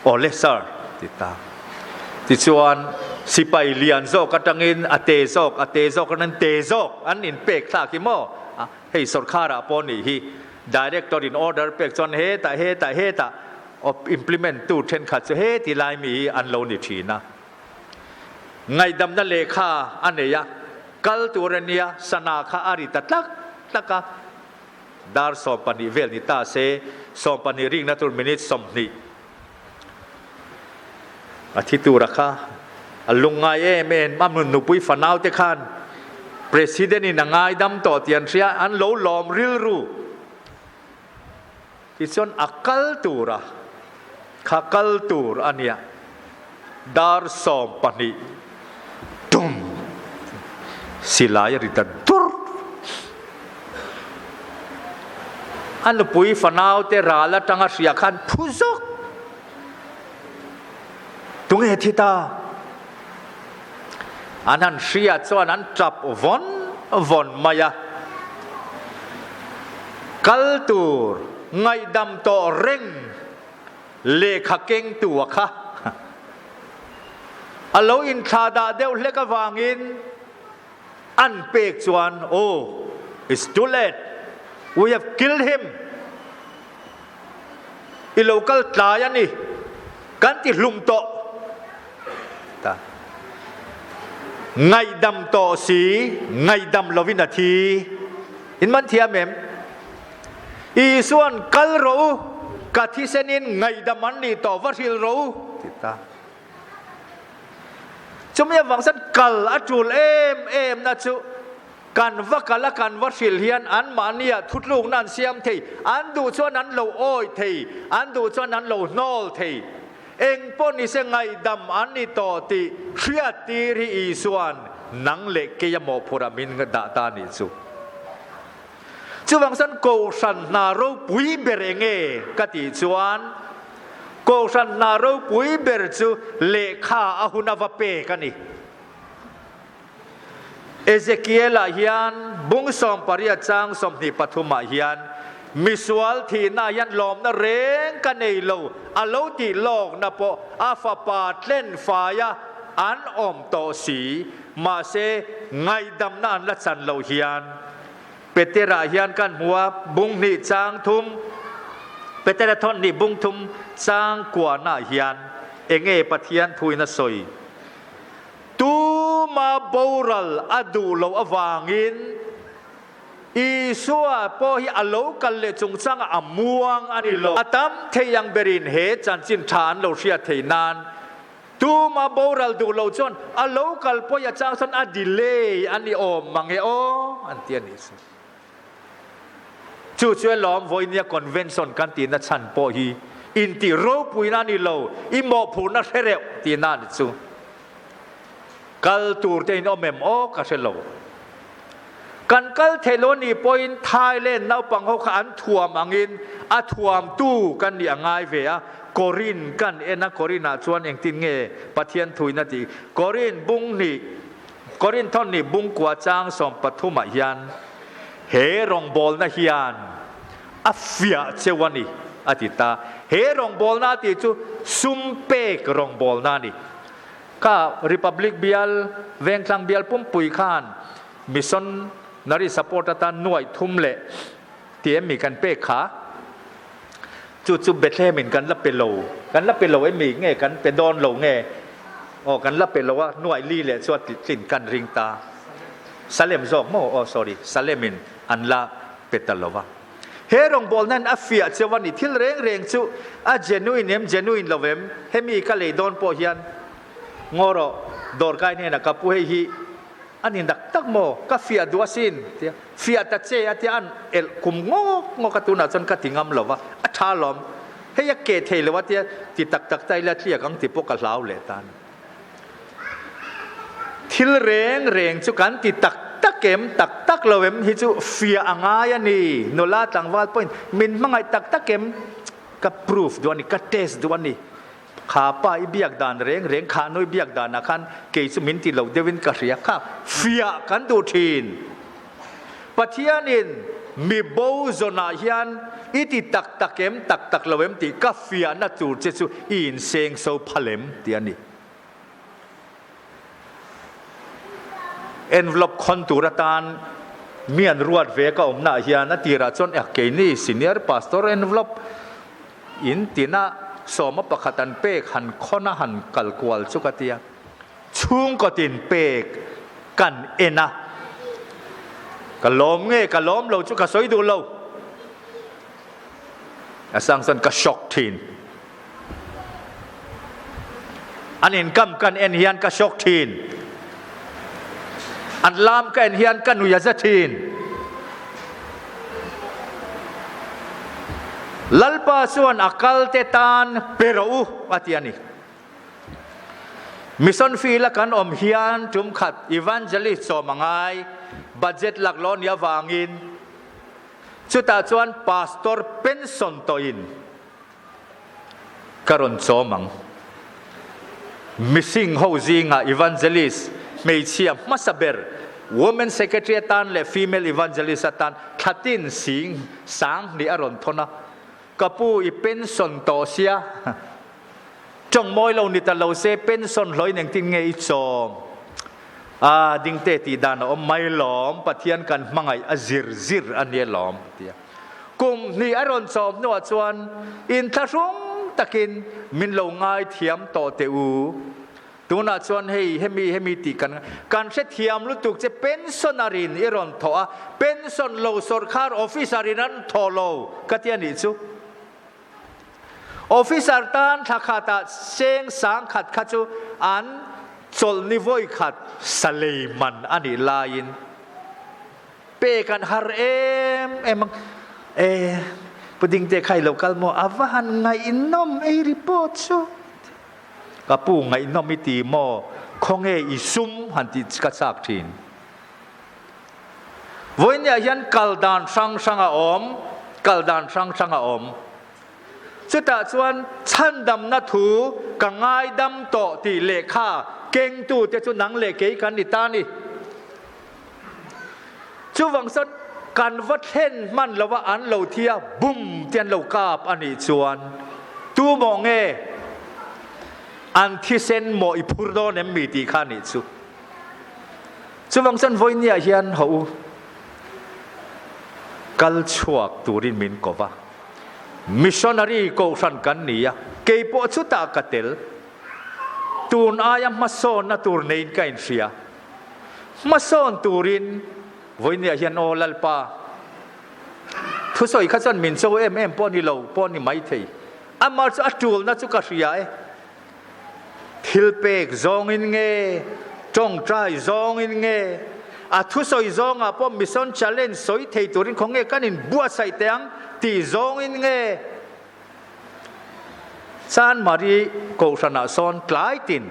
โอเลเซอร์ติตาที่ส่วนสิไปเลียนโซกตังอินอเตโซกนั้นเตโซกอันอินเป็กตาคิโมเฮ้ยสุรคาราปอนี่ฮี director in order เป็กจนเฮตาof implement ตู้เทนขัดเฮที่ลายมีอันโลนิทีนะไงดำนั่นเลขาอันเนียกัลตัวเนียสนาคาอาริตัดลักดาร์สอปนิเวลนิตาเซสอปนิริงนัตุลมินิตสมนีอาทิตูรักะลุงไงเมนมั่มนุปุยฝันเอาเตขันประธานนี่นางไงดำต่อเตียนเสียอันโลลอมริลรูที่ส่วนอักกัลตูระข้ากัลตูรอันเนี้ยดาร์สอมปนิดุมศิลายริตดุรอันปุยฝันเอาเตราละจังอาเสียขันผู้ซกตุงเอทิตาอันนั้นเสียส่วนนั้นจับวนมายากัลตูรไงดำต่อเร่งเลขาเก่งตัวค่ะอัลโลอินทาดาเดวเลกวางินอันเปกจวนโอ้ it's too late we have killed him อิโลกัลตายนี่กันติลุมโตไงดำโตสีไงดำลวินาทีอินมันเทียมเมมอีส่วนกัลรู้กัที่เซนินไงดำมันนี่ต่อวัชิลรู้ติดตาจงมีหวังสันกัลอจูลเอ็มนะจูกันวักละกันวัชิลเฮียนอันมาเนี่ยทุดลูกนั่นเสียมทีอันดูส่วนนั้นเราโอ้ยทีอันดูส่วนนั้นเราโนลทีเองปนนี่เสไงดำอันนี้ต่อตีเชียตีรีอีส่วนนังเล็กเกียโมพุรามินกดาตานิจูจูวังสันโกสันนารูปุยเบรเงกติจวนโกสันนารูปุยเบรจูเลขาอาหุนาวเปกันนี่เอเซเคียลเฮียนบุงสอมปริยจังสมนิปฐุมเฮียนมิสวลทีนายันลอมนาเร่งกันในโลอาโลติโลกนาโปอาฟาปาเล่นฟายาอันอมโตสีมาเซไงดำนานละสันโลเฮียนเปเตระเฮียนกันหัวบุงนี่จางทุมเปเตระทอนนี่บุงทุมจางกว่าหน้าเฮียนเองปะเทียนทุยนาสอยตูมาโบรัลอดูโลอวางินอีสัวพอฮิอโลกันเลจงสังอม่วงอันนี้โลอาตัมเทยังเบรินเฮจันจินฐานโลเชียเทนานตูมาโบรัลดูโลจนอโลกันพอยาจังสันอดิเลอันนี้โอมังเฮโออันเตียนิสจู่ช่วยล้อมไว้เนี่ยคอนเวนชั่นกันตีนัดฉันพอฮีอินติโรปุยนันนี่โลอิโมพูนัดเร็วตีนันจู่กัลตูร์เตนอเมมโอกัสโลกันกัลเทโลนีพอยน์ไทยเล่นนาปังเขาขันถ่วมอังินอาถ่วมตู้กันอย่างง่ายเวียกอรินกันนะกอรินชวนเองตินเงปะเทียนถุยนาทีกอรินบุงนี่กอรินท่อนนี่บุงกว่าจางสมปฐุมยันเฮรองบอลนะฮิยันอัฟยาเจวานี อาทิตาเฮรองบอลนาติจูซุมเปกรองบอลนานี่ข้าริพับลิกเบียลเวงคลังเบียลปุ่มปุยขานมิสอนนาริสปอร์ตตานหน่วยทุ่มเละเตียมีกันเปกขาจุดเบ็ดเล่เหมือนกันละเป็นโลกันละเป็นโลไอ้มีเงี้ยกันเป็นดอนโลเงี้ยอ๋อกันละเป็นโลว่าหน่วยลีเละสวดติดกันริงตาซาเลมจอกโมอ๋อ sorry ซาเลมินอันละเป็นตลอดว่าเฮรองบอลนั้นอัฟเฟียเจวันนี้ที่เร่งจูอาเจนุอินเจนุอินลเวมเฮมีกันเลยดอนโปเฮียนงอรอดอร์กายเนี่ยนะกับผู้เฮียอันนี้ดักตักโมกับเฟียดัวซินเฟียตัดเจอที่อันเอลคุมงอกระตุนาจนกระติงำลว่าอัชาลมเฮียเกตเฮลว่าที่ตักใจละที่ยังที่พวกกลาวเลตันที่เร่งจูกันที่ตักเกมตักเราเอ็มฮิจูเฟียอ่างายนี่โนลาตังวาลพอยมินมังไงตักเกมกับพิสูจด้วยนี่กับเทสด้วยนี่ข้าป้าอีเบียกดานเร่งข้าโนอีเบียกดานนักขันเกยสุมินที่เราเดวินกระเรียข้าเฟียกันดูทีนปัจจัยนินมีบูซนาฮิอันอีที่ตักเกมตักเราเอ็มที่กับเฟียนัจูเจสุอินเซงโซพเลมที่อันนี้envelope คนตุรตานมีอันรวดเวก็อมนาเฮียนตีราชนเอกเกนี่ senior pastor envelope อินตินะสมปะขัตันเปกหันข้อนะหันกัลกวลสุกติยาชุงก็ตินเปกกันเอ็นะกะล้มเงกะล้มเราจุกะสวยดูเราสังสรรค์กะช็อกทีนอันนี้กำกันเอ็นเฮียนกะช็อกทีนอันลามกันเฮียนกันอุยาซาทีนลัลปาส่วนอักลเตตานเปรูอัติยานิมิสอนฟีละกันอมเฮียนจุมขัดอีวานเจลิสโซมังไงบัดเจ็ตหลักล้อนยาวางินสุดท้ายส่วนพาสตอร์เป็นสนโตอินการอนโซมัง missing housing อีวานเจลิสไม่เชื่อมาสเบอร์ women secretary ตันและ female evangelist ตันขัดตินสิงสังนี่อารมณ์ทนะกับผู้อีเป็นสนโตเสียจงมอยเรานี่แต่เราเซเป็นสนลอยหนึ่งที่ไงอีจอมดิ้งเตตีดานอมไม่หลอมปะเทียนกันมังไงซิรอันนี้หลอมเตียกุมนี่อารมณ์จอมนวดส่วนอินทารุงตะกินมินเราง่ายเทียมโตเตอูตัวน่าชวนให้มีตีกันการเสถียรรู้ตุกจะเป็นส่วนอารินอิรอนทว่าเป็นส่วนโลสอร์คาร์ออฟฟิศอารินันทอโลกัตยานิสุออฟฟิศอาร์ตันทักขัดเซงสังขัดขัดจูอันโซลนิโวอยขัดสเลมันอันนี้ลายินเปกันฮาร์มังประดิงเจใครเราคัลโมอาวหันไงอินนอมรีพอร์ตชูกับผู้ไงนอมิตีโมคงอิซุมหันติสกัดสักทีนวันนี้ยันกัลดานสังอาอมกัลดานสังอาอมสุดท้ายส่วนชั้นดำนัทูกังไงดำโตตีเลขาเก่งตูแต่ส่วนหนังเลกกันนิตานี่ช่วงสันการวัดเห็นมันแล้วว่าอันเราเทียบุ้มเตียนเรากาบอันนี้ส่วนตูมองอันที่เซนโมอิพูดโดนมีตีขานิสุช่วงสันวันนี้ยันเขากัลชวกตูรินมินกว่ามิชชันนารีก็สันกันนี่เกี่ยวกับชุดตากเตลตูนอายมาโซนนะตูนเองกันเสียมาโซนตูรินวันนี้ยันโอลัลปาทุกส่วนข้าสันมินโซปอนี่เราปอนี่ไม่เที่ยอามาจะตูลนะจุกเสียทิลเปกซองอินเงจงใจซองอินเงทุกส่วนซองปอมิชชัน challenge สอยเที่ยตูรินของกันอินบัวใส่เตียงตีซองอินเงซานมารีโกษณะซอนกลายติน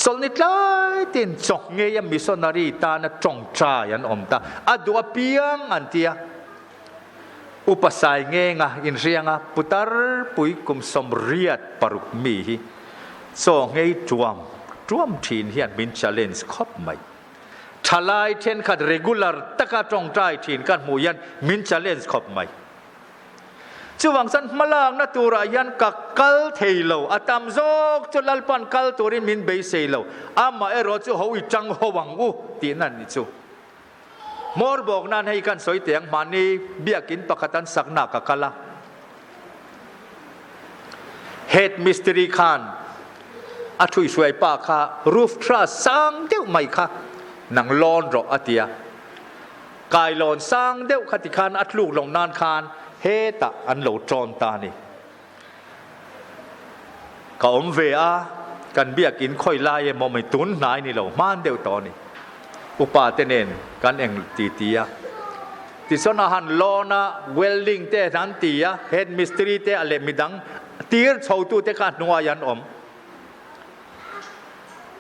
สนนิดกลายตินจงเงยมิชชันนารีตานะจงใจยันอมตาดัวเปียงอันเตียอุปสรรคเงงอินเรียงปุตรปุยกุมสมเรียดปรุกมีโซเงยจวมทีนเฮียนมิน challenge ครบไหมทลายเทนขัด regular ตะกาจงใจทีนกันหมู่ยันมิน challenge ครบไหม chu wang san malang na tura yan ka kal theilo atam zok chu lalpan kal turin min be seilo ama ero chu ho i chang ho wang u ti nan ni chu mor bok nan hai kan soi tiang mani biakin pakatan sakna ka kala head mystery khan athui suai pa kha roof truss sang deu mai kha nang lon ro atia kai lon sang deu khati khan atluk long nan khan he ta an lo tron ta ni ka om ve a kan biakin khoi lai mo mai tun nai ni lo man deu to ni upa te nen kan eng ti tia ti sona han lona welding te han tia head mystery te ale midang tir chho tu te ka nuwa yan om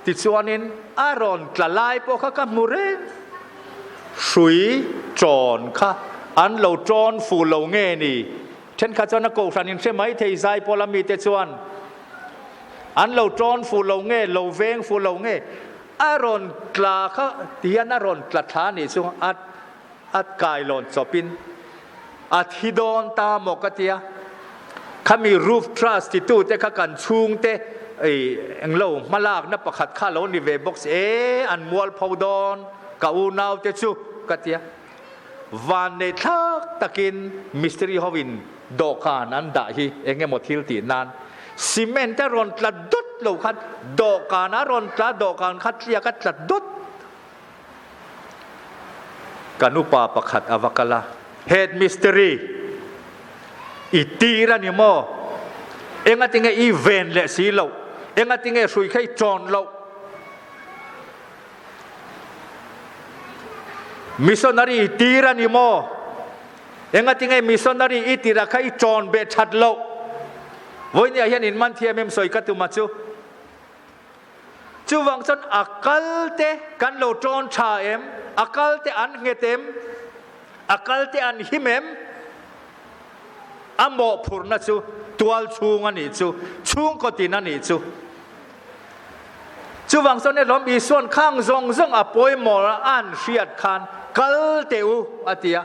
ti chuanin aron tlalai po kha ka mure shui tròn kha an lo tròn fu lo nge ni then kha chana ko franin se mai thei zai polami te chuan an lo tròn fu lo nge lo veng fu lo nge aron tla kha tian aron tla tha ni chu at kai lon chopin at hidon ta mokatia khami roof truss ti tu te kha kan chung te eng lo malak na pakhat kha lo ni ve box an mual phaudon ka u naw te chu katia van ne thak takin mystery hovin do khan an da hi enge mothil ti nan cement ta ron tla dut lo khat do kan ron tla do kan khat lia ka tla dut kanu pa pakhat avakala head mystery itira ni mo enga tinga event le si lo enga tinga sui khai chon lo missionary itira ni mo enga tinga missionary itira khai chon be that lo voi ni hian in man thiam em soi ka tu ma chu wang chon akal te kan lo chon tha em akal te an ngetem akal te an himem amo phurna chu tual chung ani chu chung ko tin ani chu wang son ne lom i suan khang zong zong apoi mor an riat khan kal teu atia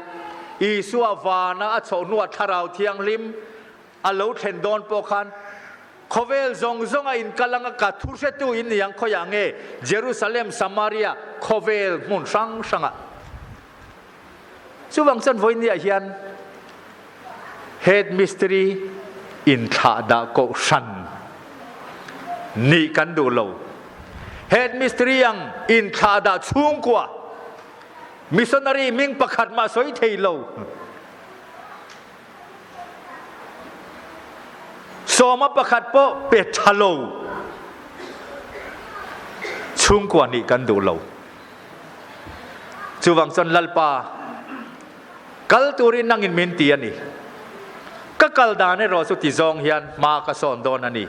i suwa wana a chho nuat tharau thiang lim a lo then don po khan khovel zong zong a in kalanga ka thur se tu in yang khoyange Jerusalem Samaria khovel mun sang sanga chu wang son voi ni a hian head mystery in tha da ko san ni kan du lo head mystery yang in tha da chung kwa missionary ming pakhat ma soi thei lo soma pakhat po pe thalo chung kwa ni kan du lo chuwang son lalpa kal turin nang in min ti ani ka kaldane ro su ti zong hian ma ka son don ani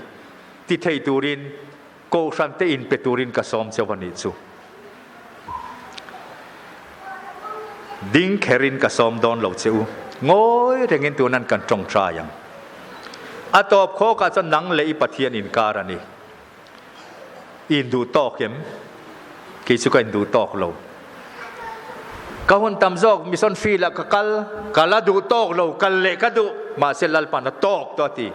ti thei turin ko san te in pe turin ka som chawani chu ding kherin ka som don lo cheu ngoi rengin tu nan kan tong tra yang atop kho ka chan nang le i pathian in karani in du tok kem ki chu ka in du tok lo ka hon tam jok mission fi la ka kala du tok lo kal le ka du ma se lal pan tok to ti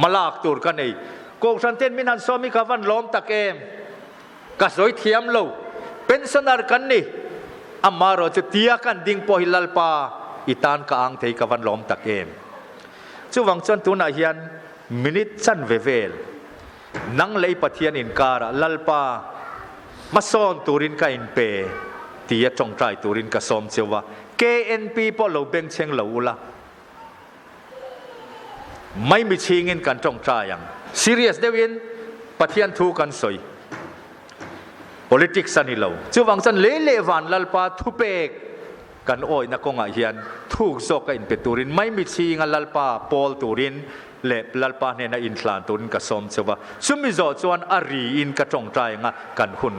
malak tur ka nei ko san ten min han somi ka van lom tak em ka soi thiam lo pensioner kan ni amaro chu tia kan ding po hilal pa itan ka ang thei ka van lom tak em chu wang chon tu na hian minute chan vevel nang lei pathian in kara lalpa mason turin ka in pe tia chong trai turin ka som chewa KNP po lo beng cheng lo ula mai mi chingin kan chong trai yang serious dewin pathian thu kan soi politics ani lo chu wang chan le van lalpa thu pek kan oi na ko nga hian thuk zo ka in pe turin mai mi chinga lalpa pol turin le lalpa ne na in thlan turin ka som chewa sumi zo chuan ari in ka chong trai nga kan hun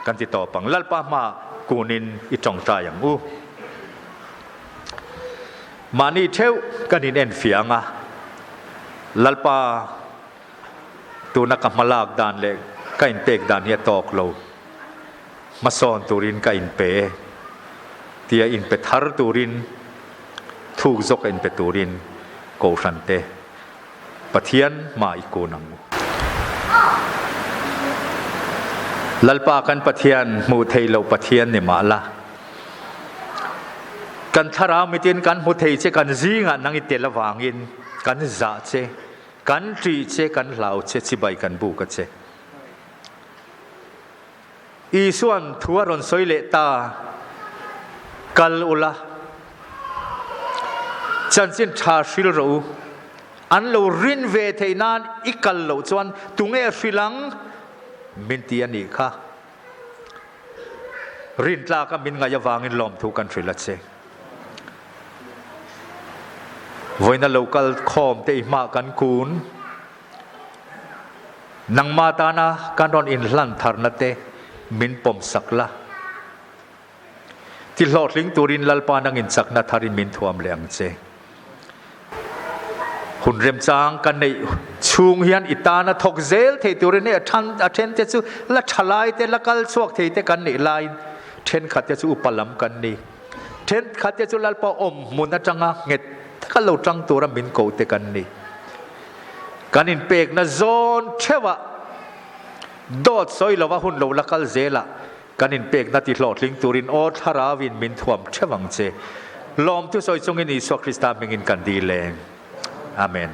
kan ti to pang lalpa ma kunin i chong trai yang u mani theu kanin en fianga lalpa tu na ka malak dan le ka in pek dan hi tok lo ma son turin ka in pe tia in pe thar turin thuk zok in pe turin โกชันเตปะเทียนมาอีโกนังลัลปากันปะเทียนมูเทยเราปะเทียนเนี่ยมาละกันทารามิตินกันมูเทยเจกันจีงะนังอิเตลวางินกันจ่าเจกันตรีเจกันเหลาเจชิบายกันบุกเจอีส่วนทัวรอนสอยเลตากัลอุลาจันจินชาชิลรูอันเรารินเวทนานอีกัลเราจวนตุงเอฟิลังมินตีอันนี้ค่ะรินตาก็มินงายวางินลอมทุกันฟิลัดเซวันนั้นเราก็คอมเตอิมากันคูนนังมาตานะกันรอนอินลันทาร์นเตมินปมสักละที่หลอดลิงตูรินลัลปานังอินสักนาทาริมินทวมเลียงเจหุ่นเรียมจางกันในชุงเฮียนอิตานะทกเซลเทตูรินเนี่ยทันอาเทนเตจูละทลายเตละกัลสวกเทเตกันในไลน์เทนขัดเตจูอุปลัมกันนี่เทนขัดเตจูลัลปาอมมุนจังเงตก็เราจังตัวรมินโกเตกันนี่กันอินเปกนะโซนเชวะดอดซอยละว่าหุ่นเราละกัลเซละกันอินเป็กนาติหลอดลิงตูรินออทาราวินมินทวมเชวังเจลอมทุสอยจงอินอิสวคริสตามิงินกันดีแรงอาเมน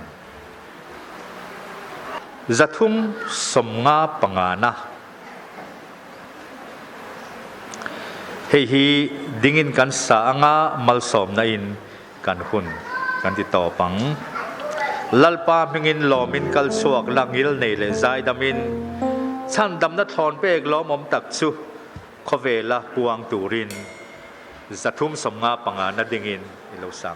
จัตุมสมงาปังานะเฮีดิ่งินกันสางามัลสอมนาอินกันหุ่นกันติต่อปังลัลปามิงินลอมินกัลสวกลังยิลเนเลไซดามินฉันดำนัดทอนเปกล้อมอมตักซูขเวลาปวงตูรินจัตุมสมงาปังานาดิ่งินเราสั่ง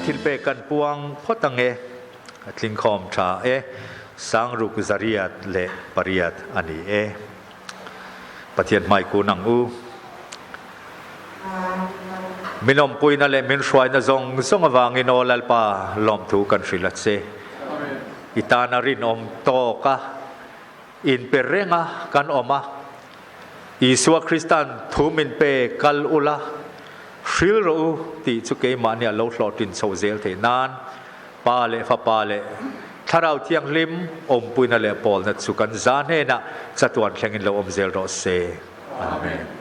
ทิลเปกันปวงพอตังเอทิงคอมชาสังรุกจริยัดเลปริยัดอันนี้ปฏิญาณไม่กูนังมินอมปุยนั่นแหละมินสวยนั่งส่งวางอินโอลลปาลมถูกันสิลัดเซอิตานารินอมโตกะอินเปเรงะกันอมาอิสวาคริสตันทูมินเปกัลอุลาฟิลรูติจุเกมาเนี่ยเราหลอดินโซเซลเทนานปาเลฟาปาเลถ้าเราเที่ยงลิมอมปุยนั่นแหละปอลนัดสุกันจานเฮนะจัตวันแข่งเราอมเซลโรเซอาเมน